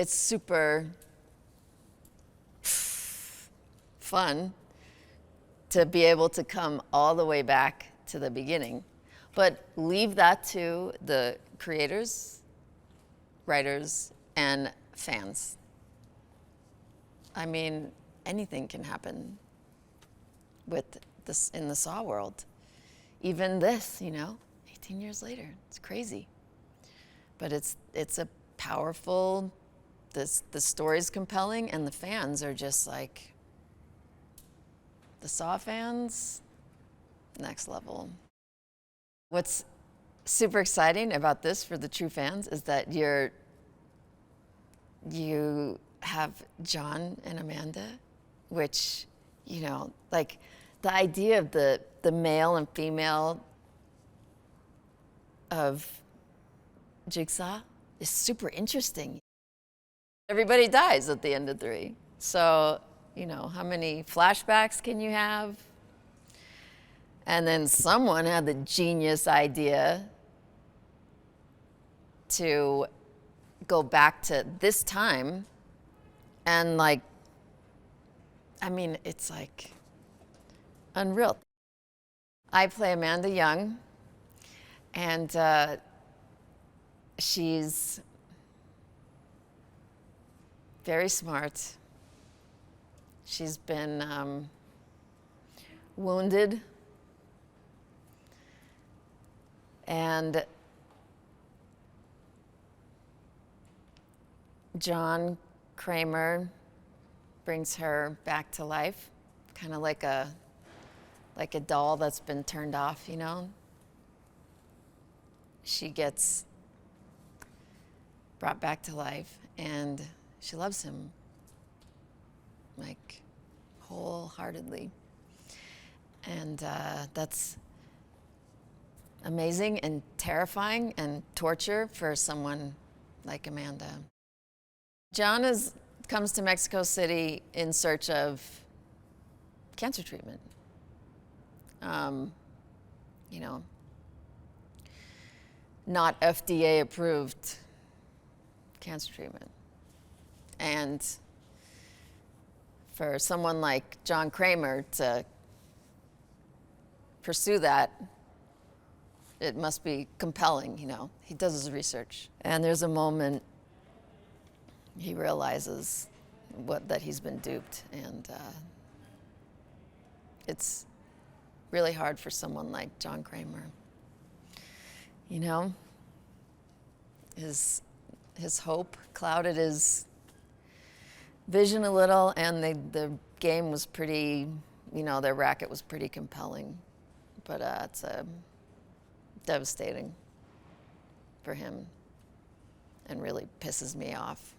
it's super fun to be able to come all the way back to the beginning. But leave that to the creators, writers, and fans. I mean, anything can happen with this in the Saw world. Even this, 18 years later, it's crazy. But it's a powerful, the story's compelling, and the fans are just like, the Saw fans, next level. What's super exciting about this for the true fans is that you have John and Amanda, which, like the idea of the male and female of Jigsaw is super interesting. Everybody dies at the end of 3. So, how many flashbacks can you have? And then someone had the genius idea to go back to this time and it's like unreal. I play Amanda Young, and she's very smart. She's been wounded, and John Kramer brings her back to life, kind of like a doll that's been turned off, She gets brought back to life, and she loves him, wholeheartedly. And that's amazing and terrifying and torture for someone like Amanda. John comes to Mexico City in search of cancer treatment. Not FDA approved cancer treatment. And for someone like John Kramer to pursue that, it must be compelling, He does his research. And there's a moment he realizes that he's been duped, and it's really hard for someone like John Kramer. His hope clouded his vision a little, and the game was pretty, their racket was pretty compelling. But it's devastating for him and really pisses me off.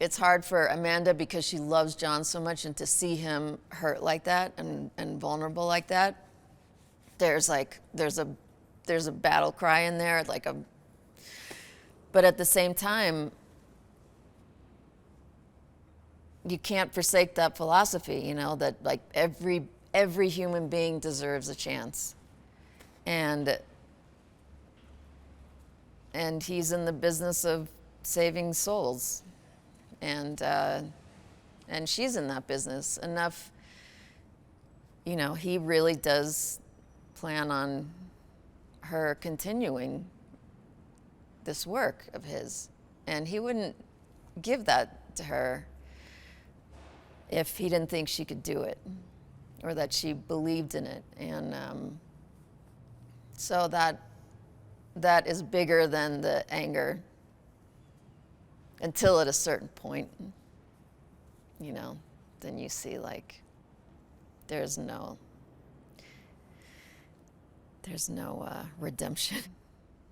It's hard for Amanda because she loves John so much, and to see him hurt like that and vulnerable like that, there's a battle cry in there, but at the same time, you can't forsake that philosophy, that every human being deserves a chance. And he's in the business of saving souls. And she's in that business enough, he really does plan on her continuing this work of his. And he wouldn't give that to her if he didn't think she could do it or that she believed in it. And so that is bigger than the anger until at a certain point, then you see there's no redemption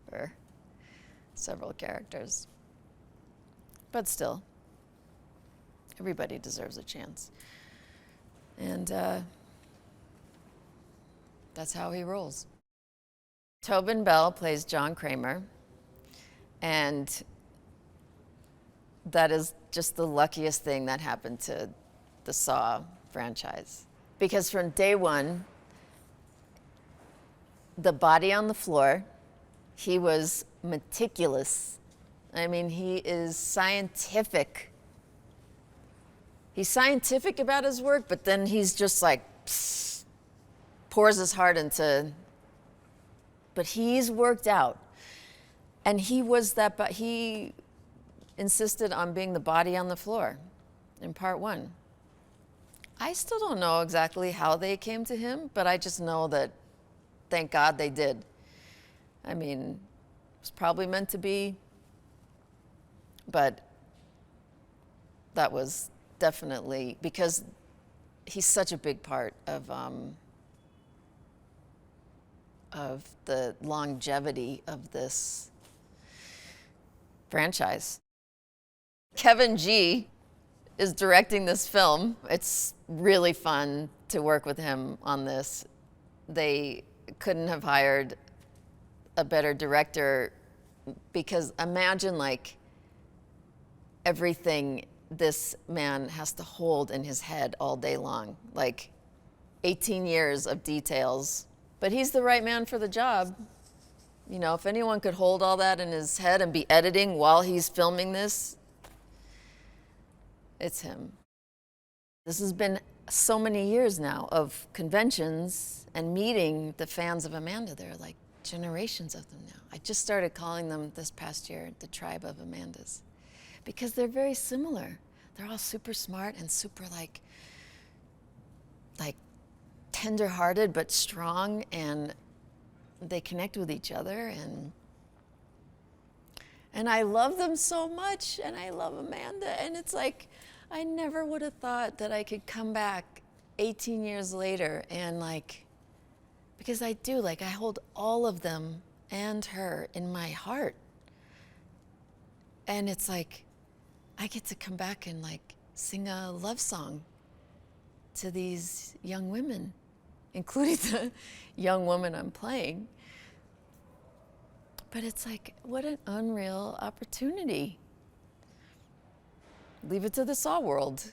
for several characters. But still, everybody deserves a chance. And that's how he rolls. Tobin Bell plays John Kramer, and that is just the luckiest thing that happened to the Saw franchise. Because from day one, the body on the floor, he was meticulous I mean, he is scientific. He's scientific about his work, but then he's just like, pours his heart into, but he's worked out. And he was that, but he insisted on being the body on the floor in part one. I still don't know exactly how they came to him, but I just know that, thank God they did. I mean, it was probably meant to be, but that was definitely, because he's such a big part of the longevity of this franchise. Kevin G is directing this film. It's really fun to work with him on this. They couldn't have hired a better director, because imagine like everything this man has to hold in his head all day long, like 18 years of details. But he's the right man for the job. You know, if anyone could hold all that in his head and be editing while he's filming this, it's him. This has been so many years now of conventions and meeting the fans of Amanda. There are like generations of them now. I just started calling them this past year the tribe of Amandas, because they're very similar. They're all super smart and super like tender-hearted but strong, and they connect with each other, and I love them so much, and I love Amanda, and it's like I never would have thought that I could come back 18 years later and like, because I do, like I hold all of them and her in my heart, and it's like I get to come back and like sing a love song to these young women, including the young woman I'm playing. But it's like, what an unreal opportunity. Leave it to the Saw world.